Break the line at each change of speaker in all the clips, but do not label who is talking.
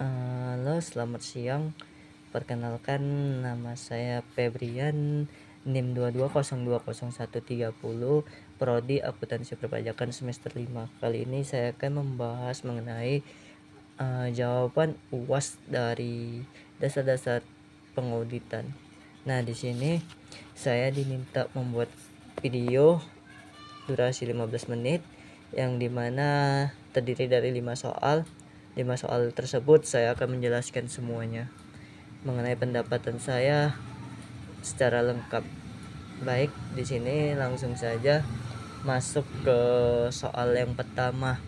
Halo, selamat siang. Perkenalkan, nama saya Febrian, NIM 22020130, Prodi Akuntansi Perpajakan semester 5. Kali ini saya akan membahas mengenai jawaban UAS dari dasar-dasar pengauditan. Nah, di sini saya diminta membuat video durasi 15 menit yang dimana terdiri dari 5 soal. 5 soal tersebut saya akan menjelaskan semuanya mengenai pendapatan saya secara lengkap. Baik, di sini langsung saja masuk ke soal yang pertama.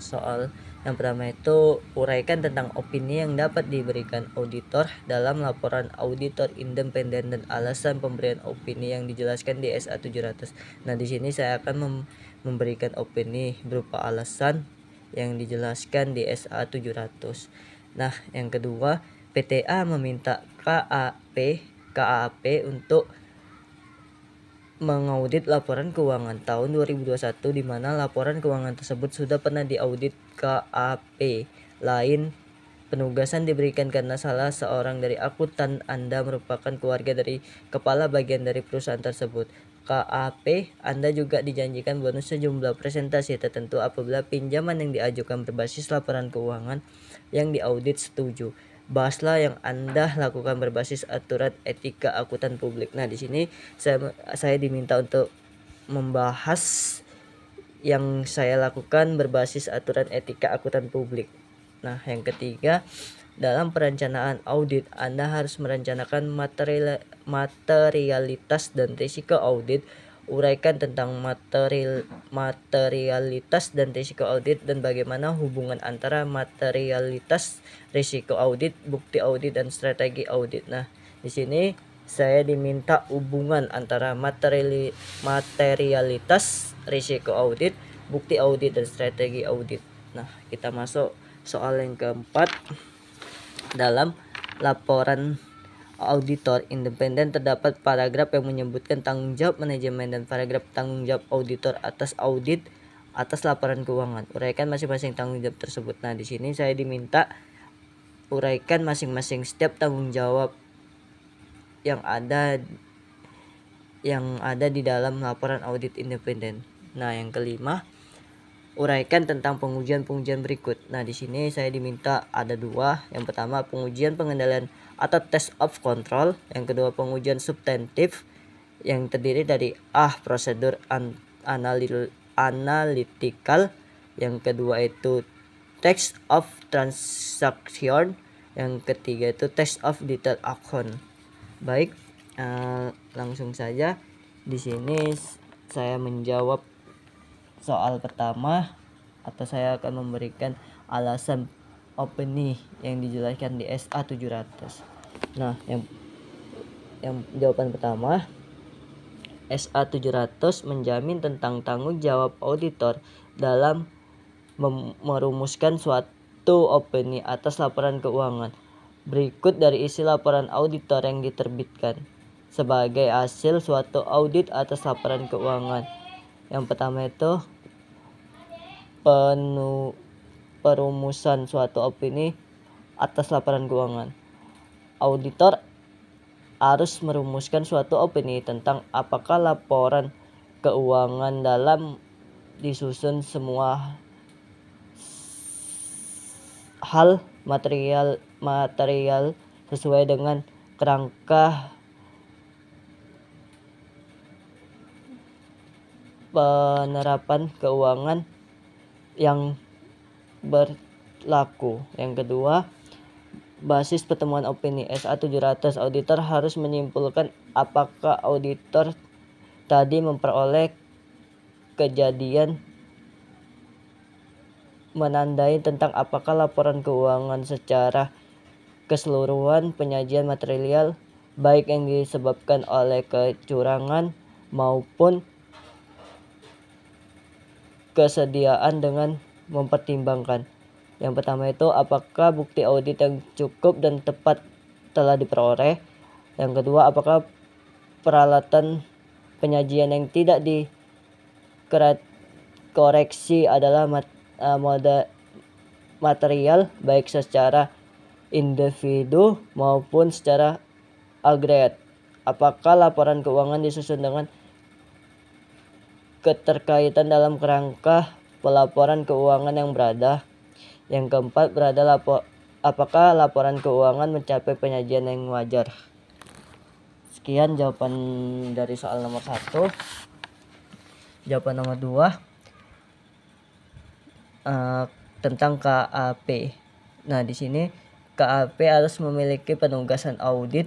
Soal yang pertama itu uraikan tentang opini yang dapat diberikan auditor dalam laporan auditor independen dan alasan pemberian opini yang dijelaskan di SA 700. Nah, di sini saya akan memberikan opini berupa alasan yang dijelaskan di SA 700. Nah, yang kedua, PTA meminta KAP untuk mengaudit laporan keuangan tahun 2021 di mana laporan keuangan tersebut sudah pernah diaudit KAP lain. Penugasan diberikan karena salah seorang dari akuntan Anda merupakan keluarga dari kepala bagian dari perusahaan tersebut. KAP Anda juga dijanjikan bonus sejumlah presentasi tertentu apabila pinjaman yang diajukan berbasis laporan keuangan yang diaudit setuju. Bahaslah yang Anda lakukan berbasis aturan etika akuntan publik. Nah, di sini saya diminta untuk membahas yang saya lakukan berbasis aturan etika akuntan publik. Nah, yang ketiga, dalam perencanaan audit Anda harus merencanakan materialitas dan risiko audit. Uraikan tentang materialitas dan risiko audit dan bagaimana hubungan antara materialitas, risiko audit, bukti audit dan strategi audit. Nah, di sini saya diminta hubungan antara materialitas, risiko audit, bukti audit dan strategi audit. Nah, kita masuk soal yang keempat. Dalam laporan auditor independen terdapat paragraf yang menyebutkan tanggung jawab manajemen dan paragraf tanggung jawab auditor atas audit atas laporan keuangan. Uraikan masing-masing tanggung jawab tersebut. Nah, di sini saya diminta uraikan masing-masing setiap tanggung jawab yang ada di dalam laporan audit independen. Nah, yang kelima, uraikan tentang pengujian-pengujian berikut. Nah, di sini saya diminta ada dua. Yang pertama, pengujian pengendalian atau test of control. Yang kedua, pengujian substantif yang terdiri dari prosedur analytical. Yang kedua itu test of transaction. Yang ketiga itu test of detail account. Baik, langsung saja di sini saya menjawab soal pertama, atau saya akan memberikan alasan opini yang dijelaskan di SA 700. Nah, yang jawaban pertama, SA 700 menjamin tentang tanggung jawab auditor dalam merumuskan suatu opini atas laporan keuangan. Berikut dari isi laporan auditor yang diterbitkan sebagai hasil suatu audit atas laporan keuangan. Yang pertama itu perumusan suatu opini atas laporan keuangan. Auditor harus merumuskan suatu opini tentang apakah laporan keuangan dalam disusun semua hal material sesuai dengan kerangka penerapan keuangan yang berlaku. Yang kedua, basis pertemuan opini SA 700, auditor harus menyimpulkan apakah auditor tadi memperoleh kejadian menandai tentang apakah laporan keuangan secara keseluruhan penyajian material baik yang disebabkan oleh kecurangan maupun kesediaan dengan mempertimbangkan. Yang pertama itu apakah bukti audit yang cukup dan tepat telah diperoleh. Yang kedua, apakah peralatan penyajian yang tidak dikoreksi adalah material baik secara individu maupun secara agregat. Apakah laporan keuangan disusun dengan keterkaitan dalam kerangka pelaporan keuangan yang berada? Yang keempat, apakah laporan keuangan mencapai penyajian yang wajar? Sekian jawaban dari soal nomor 1. Jawaban nomor 2 tentang KAP. Nah, di sini KAP harus memiliki penugasan audit,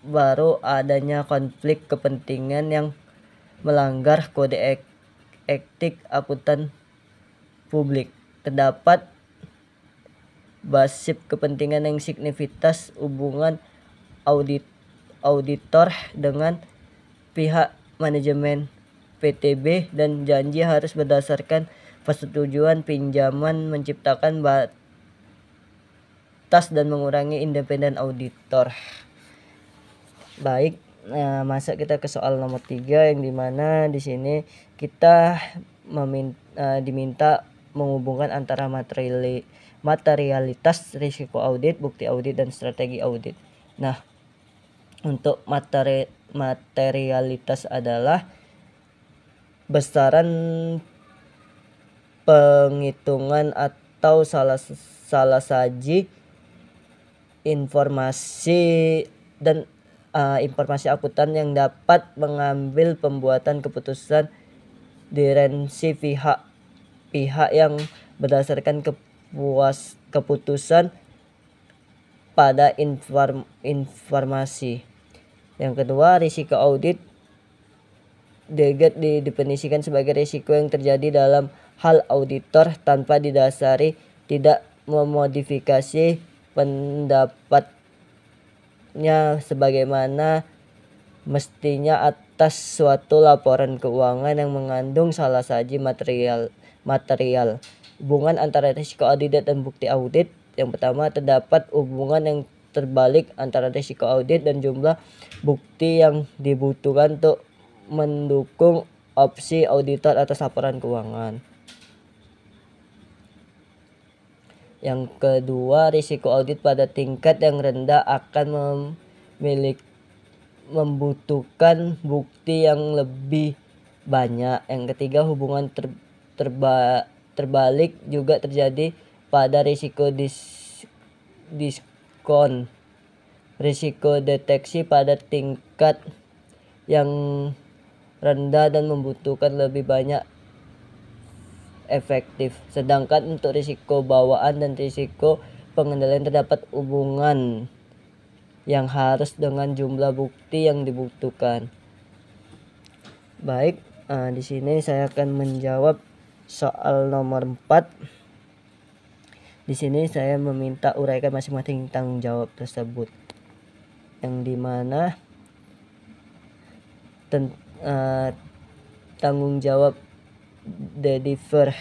baru adanya konflik kepentingan yang melanggar kode etik akuntan publik. Terdapat basis kepentingan yang signifitas hubungan auditor dengan pihak manajemen PTB dan janji harus berdasarkan persetujuan pinjaman menciptakan batas dan mengurangi independen auditor. Baik, masuk kita ke soal nomor 3 yang dimana di sini kita diminta menghubungkan antara materialitas risiko audit, bukti audit, dan strategi audit. Nah, untuk materialitas adalah besaran penghitungan atau salah saji informasi dan informasi akuntan yang dapat mengambil pembuatan keputusan dirensi pihak yang berdasarkan keputusan pada informasi. Yang kedua, risiko audit didefinisikan sebagai risiko yang terjadi dalam hal auditor tanpa didasari tidak memodifikasi pendapatnya sebagaimana mestinya atas suatu laporan keuangan yang mengandung salah saji material. Hubungan antara risiko audit dan bukti audit. Yang pertama, terdapat hubungan yang terbalik antara risiko audit dan jumlah bukti yang dibutuhkan untuk mendukung opsi auditor atas laporan keuangan. Yang kedua, risiko audit pada tingkat yang rendah akan membutuhkan bukti yang lebih banyak. Yang ketiga, hubungan terbalik juga terjadi pada risiko diskon. Risiko deteksi pada tingkat yang rendah dan membutuhkan lebih banyak efektif. Sedangkan untuk risiko bawaan dan risiko pengendalian terdapat hubungan yang harus dengan jumlah bukti yang dibutuhkan. Baik, di sini saya akan menjawab soal nomor 4. Di sini saya meminta uraikan masing-masing tanggung jawab tersebut. Yang dimana tanggung jawab deliver,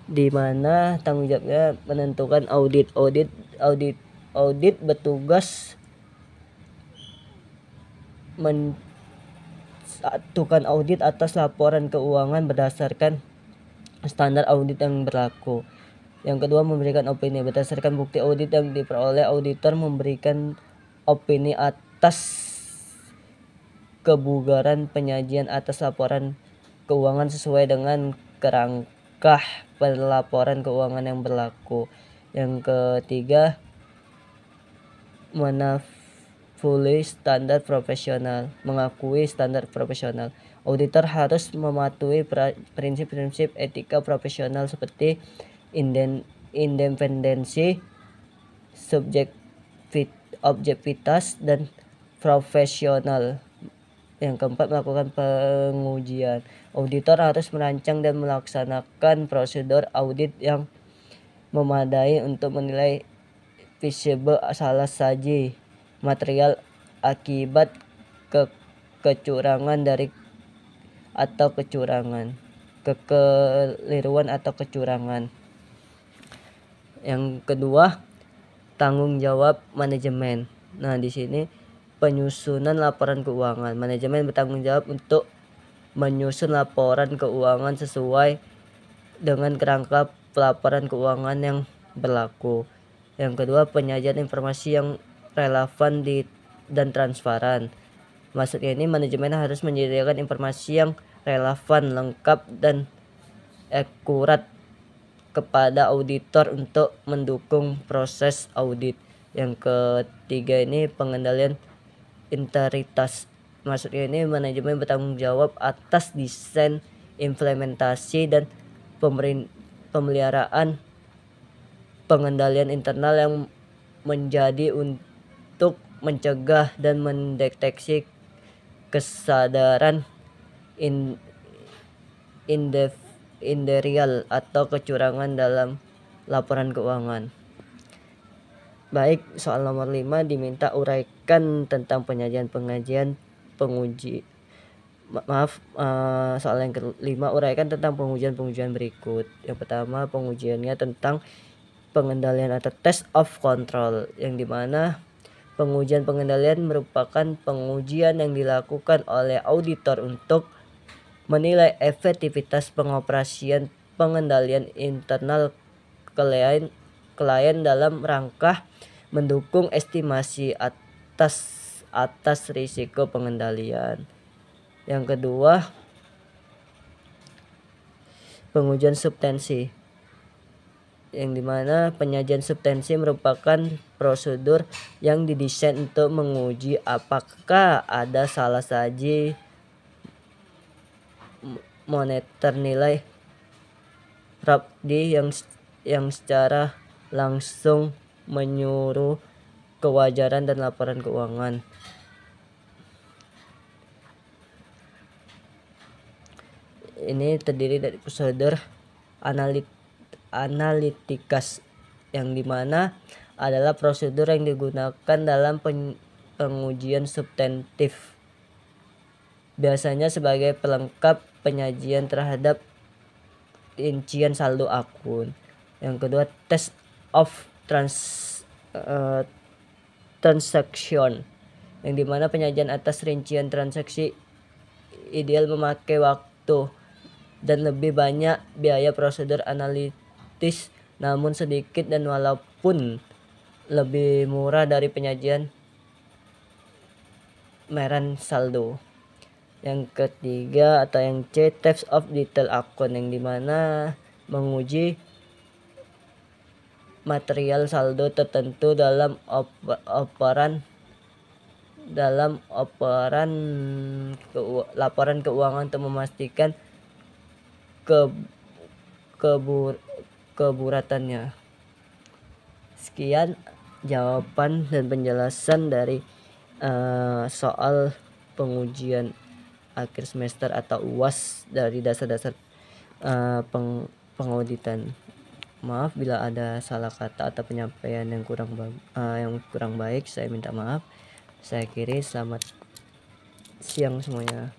di mana tanggung jawabnya menentukan audit bertugas mensatukan audit atas laporan keuangan berdasarkan standar audit yang berlaku. Yang kedua, memberikan opini berdasarkan bukti audit yang diperoleh. Auditor memberikan opini atas kebugaran penyajian atas laporan keuangan sesuai dengan kerangka pelaporan keuangan yang berlaku. Yang ketiga, mengakui standar profesional. Auditor harus mematuhi prinsip-prinsip etika profesional seperti independensi, objektivitas, dan profesional. Yang keempat, melakukan pengujian. Auditor harus merancang dan melaksanakan prosedur audit yang memadai untuk menilai visible salah saji material akibat kekeliruan atau kecurangan. Yang kedua, tanggung jawab manajemen. Nah, di sini penyusunan laporan keuangan. Manajemen bertanggung jawab untuk menyusun laporan keuangan sesuai dengan kerangka pelaporan keuangan yang berlaku. Yang kedua, penyajian informasi yang relevan dan transparan. Maksudnya ini manajemen harus menyediakan informasi yang relevan, lengkap, dan akurat kepada auditor untuk mendukung proses audit. Yang ketiga ini pengendalian integritas. Maksudnya ini manajemen bertanggung jawab atas desain, implementasi, dan pemeliharaan pengendalian internal yang menjadi untuk mencegah dan mendeteksi kesadaran inderial atau kecurangan dalam laporan keuangan. Baik, soal nomor 5 diminta uraikan tentang penyajian penguji. Soal yang kelima, uraikan tentang pengujian berikut. Yang pertama, pengujiannya tentang pengendalian atau test of control, yang dimana pengujian pengendalian merupakan pengujian yang dilakukan oleh auditor untuk menilai efektivitas pengoperasian pengendalian internal klien dalam rangka mendukung estimasi atas risiko pengendalian. Yang kedua, pengujian substansi, yang dimana penyajian substansi merupakan prosedur yang didesain untuk menguji apakah ada salah saji moneter nilai RAPD yang secara langsung menyuruh kewajaran dan laporan keuangan. Ini terdiri dari prosedur analitikas, yang dimana adalah prosedur yang digunakan dalam pengujian substantif, biasanya sebagai pelengkap penyajian terhadap rincian saldo akun. Yang kedua, test of transaction, yang dimana penyajian atas rincian transaksi ideal memakai waktu dan lebih banyak biaya prosedur analitis, namun sedikit dan walaupun lebih murah dari penyajian meran saldo. Yang ketiga atau yang C, test of detail account, yang dimana menguji material saldo tertentu dalam laporan keuangan untuk memastikan keburatannya. Sekian jawaban dan penjelasan dari soal pengujian akhir semester atau UAS dari dasar-dasar pengauditan. Maaf bila ada salah kata atau penyampaian yang kurang baik, saya minta maaf. Saya akhiri, selamat siang semuanya.